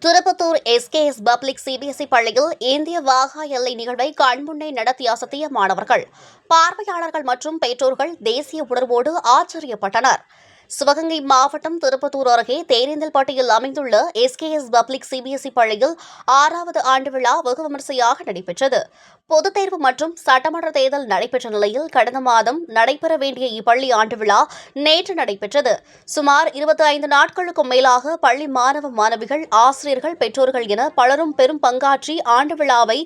Tirupattur SKS public CBSE பள்ளியில் இந்திய வாகா எல்லை நிகழ்வை கண்முன்னே நடத்தி அசத்திய மாணவர்கள், பார்வையாளர்கள் மற்றும் பெற்றோர்கள் தேசிய உணர்வோடு ஆச்சரியப்பட்டனர். சிவகங்கை மாவட்டம் திருப்பத்தூர் அருகே தேரேந்தல்பட்டியில் அமைந்துள்ள எஸ்கேஎஸ் பப்ளிக் சிபிஎஸ்இ பள்ளியில் 6வது ஆண்டு விழா வெகு விமரிசையாக நடைபெற்றது. பொதுத் தேர்வு மற்றும் சட்டமன்ற தேர்தல் நடைபெற்ற நிலையில் கடந்த மாதம் நடைபெற வேண்டிய இப்பள்ளி ஆண்டு விழா நேற்று நடைபெற்றது. சுமார் 25 நாட்களுக்கும் மேலாக பள்ளி மாணவ மாணவிகள், ஆசிரியர்கள், பெற்றோர்கள் என பலரும் பெரும் பங்காற்றி ஆண்டு விழாவை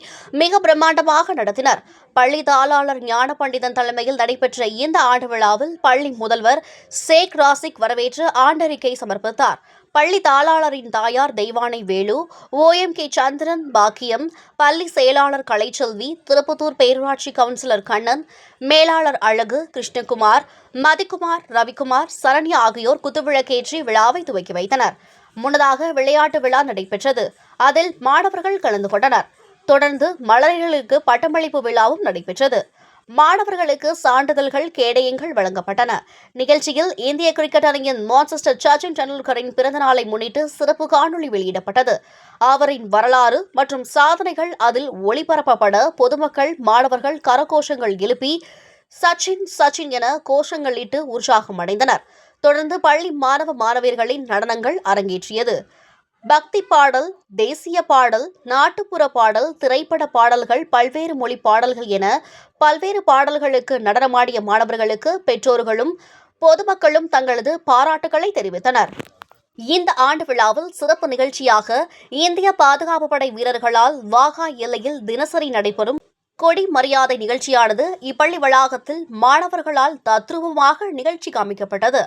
மிக பிரம்மாண்டமாக நடத்தினர். பள்ளி தாளாளர் ஞான பண்டிதன் தலைமையில் நடைபெற்ற இந்த ஆண்டு விழாவில் பள்ளி முதல்வர் ஷேக் ராசிக் வரவேற்று ஆண்டறிக்கை சமர்ப்பித்தார். பள்ளி தாளாளரின் தாயார் தெய்வானை வேலு, OMK சந்திரன் பாக்கியம், பள்ளி செயலாளர் கலைச்செல்வி, திருப்பத்தூர் பேரூராட்சி கவுன்சிலர் கண்ணன், மேலாளர் அழகு, கிருஷ்ணகுமார், மதிக்குமார், ரவிக்குமார், சரண்யா ஆகியோர் குத்துவிளக்கேற்றி விழாவை துவக்கி வைத்தனர். முன்னதாக விளையாட்டு விழா நடைபெற்றது. அதில் மாணவர்கள் கலந்து கொண்டனர். தொடர்ந்து மழலைகளுக்கு பட்டமளிப்பு விழாவும் நடைபெற்றது. மாணவர்களுக்கு சான்றிதழ்கள், கேடயங்கள் வழங்கப்பட்டன. நிகழ்ச்சியில் இந்திய கிரிக்கெட் அணியின் மான்செஸ்டர் சச்சின் டெண்டுல்கரின் பிறந்த நாளை முன்னிட்டு சிறப்பு காணொலி வெளியிடப்பட்டது. அவரின் வரலாறு மற்றும் சாதனைகள் அதில் ஒளிபரப்பப்பட பொதுமக்கள், மாணவர்கள் கரகோஷங்கள் எழுப்பி சச்சின் சச்சின் என கோஷங்களிட்டு உற்சாகம் அடைந்தனர். தொடர்ந்து பள்ளி மாணவ மாணவியர்களின் நடனங்கள் அரங்கேற்றியது. பக்தி பாடல், தேசிய பாடல், நாட்டுப்புற பாடல், திரைப்பட பாடல்கள், பல்வேறு மொழி பாடல்கள் என பல்வேறு பாடல்களுக்கு நடனமாடிய மாணவர்களுக்கு பெற்றோர்களும் பொதுமக்களும் தங்களது பாராட்டுக்களை தெரிவித்தனர். இந்த ஆண்டு விழாவில் சிறப்பு நிகழ்ச்சியாக இந்திய பாதுகாப்பு படை வீரர்களால் வாகா எல்லையில் தினசரி நடைபெறும் கொடி மரியாதை நிகழ்ச்சியானது இப்பள்ளி வளாகத்தில் மாணவர்களால் தத்ரூபமாக நிகழ்ச்சி காமிக்கப்பட்டது.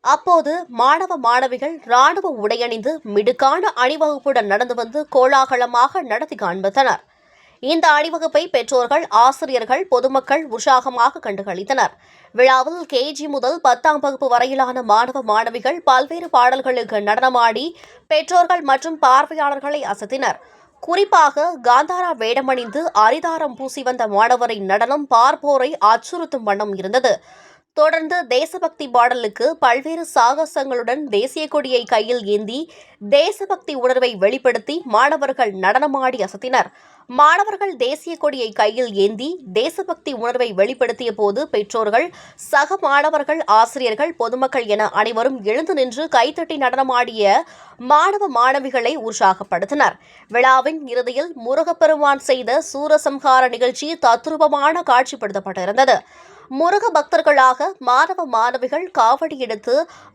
அப்போது மாணவ மாணவிகள் ராணுவ உடையணிந்து மிடுக்கான அணிவகுப்புடன் நடந்து வந்து கோலாகலமாக நடத்தி காண்பித்தனர். இந்த அணிவகுப்பை பெற்றோர்கள், ஆசிரியர்கள், பொதுமக்கள் உற்சாகமாக கண்டுகளித்தனர். விழாவில் KG முதல் 10ஆம் வகுப்பு வரையிலான மாணவ மாணவிகள் பல்வேறு பாடல்களுக்கு நடனமாடி பெற்றோர்கள் மற்றும் பார்வையாளர்களை அசத்தினர். குறிப்பாக காந்தாரா வேடமணிந்து அரிதாரம் பூசி வந்த மாணவரின் நடனம் பார்ப்போரை அச்சுறுத்தும் வண்ணம் இருந்தது. தொடர்ந்து தேசபக்தி பாடலுக்கு பல்வேறு சாகசங்களுடன் தேசிய கொடியை கையில் ஏந்தி தேசபக்தி உணர்வை வெளிப்படுத்தி மாணவர்கள் நடனமாடி அசத்தினர். மாணவர்கள் தேசிய கொடியை கையில் ஏந்தி தேசபக்தி உணர்வை வெளிப்படுத்திய போது பெற்றோர்கள், சக மாணவர்கள், ஆசிரியர்கள், பொதுமக்கள் என அனைவரும் எழுந்து நின்று கைத்தட்டி நடனமாடிய மாணவ மாணவிகளை உற்சாகப்படுத்தினர். விழாவின் இறுதியில் முருகப்பெருமான் செய்த சூரசம்ஹார நிகழ்ச்சி தத்ரூபமான காட்சிப்படுத்தப்பட்டிருந்தது. முருக பக்தர்களாக மாணவ மாணவிகள் காவடி எடுத்து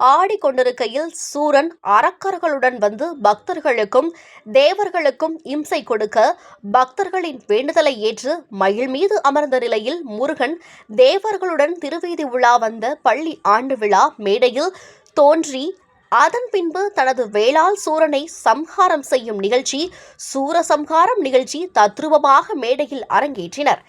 ஆடிக்கொண்டிருக்கையில் சூரன் அரக்கர்களுடன் வந்து பக்தர்களுக்கும் தேவர்களுக்கும் இம்சை கொடுக்க பக்தர்களின் வேண்டுதலை ஏற்று மயில் மீது அமர்ந்த நிலையில் முருகன் தேவர்களுடன் திருவீதி உலா வந்த பள்ளி ஆண்டு விழா மேடையில் தோன்றி அதன் பின்பு தனது வேளால் சூரனை சம்ஹாரம் செய்யும் நிகழ்ச்சி, சூரசம்ஹாரம் நிகழ்ச்சி தத்ரூபமாக மேடையில் அரங்கேற்றினர்.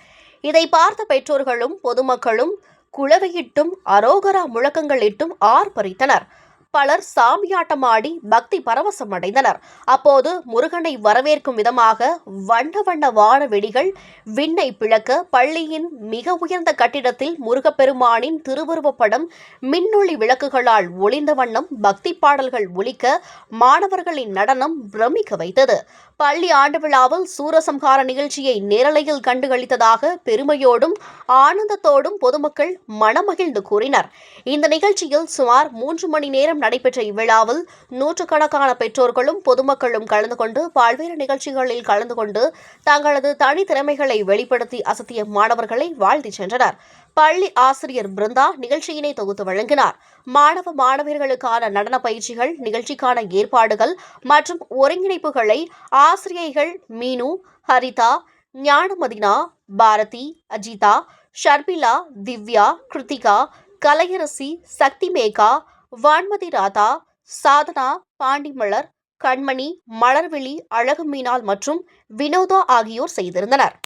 இதை பார்த்த பெற்றோர்களும் பொதுமக்களும் குளவையிட்டும் அரோகரா முழக்கங்களிட்டும் ஆர்ப்பரித்தனர். பலர் சாமியாட்டமாடி பக்தி பரவசம் அடைந்தனர். அப்போது முருகனை வரவேற்கும் விதமாக வண்ண வண்ண வான வெடிகள் விண்ணை பிளக்க பள்ளியின் மிக உயர்ந்த கட்டிடத்தில் முருகப்பெருமானின் திருவுருவப் படம் மின்னொளி விளக்குகளால் ஒளிந்த வண்ணம் பக்தி பாடல்கள் ஒலிக்க மாணவர்களின் நடனம் பிரமிக்க வைத்தது. பள்ளி ஆண்டு விழாவில் சூரசம்ஹார நிகழ்ச்சியை நேரலையில் கண்டுகளித்ததாக பெருமையோடும் ஆனந்தத்தோடும் பொதுமக்கள் மனமகிழ்ந்து கூறினர். இந்த நிகழ்ச்சியில் சுமார் 3 மணி நேரம் நடைபெற்ற இவ்விழாவில் நூற்றுக்கணக்கான பெற்றோர்களும் பொதுமக்களும் கலந்து கொண்டு பல்வேறு நிகழ்ச்சிகளில் கலந்து கொண்டு தங்களது தனித்திறமைகளை வெளிப்படுத்தி அசத்திய மாணவர்களை வாழ்த்தி சென்றனர். பள்ளி ஆசிரியர் பிருந்தா நிகழ்ச்சியினை தொகுத்து வழங்கினார். மாணவ மாணவியர்களுக்கான நடன பயிற்சிகள், நிகழ்ச்சிக்கான ஏற்பாடுகள் மற்றும் ஒருங்கிணைப்புகளை ஆசிரியைகள் மீனு, ஹரிதா, ஞானமதினா, பாரதி, அஜிதா, ஷர்பிலா, திவ்யா, கிருத்திகா, கலையரசி, சக்திமேகா, வான்மதி ராதா, சாதனா, பாண்டிமலர், கண்மணி, மலர்விழி, அழகு மீனாள் மற்றும் வினோதா ஆகியோர் செய்திருந்தனர்.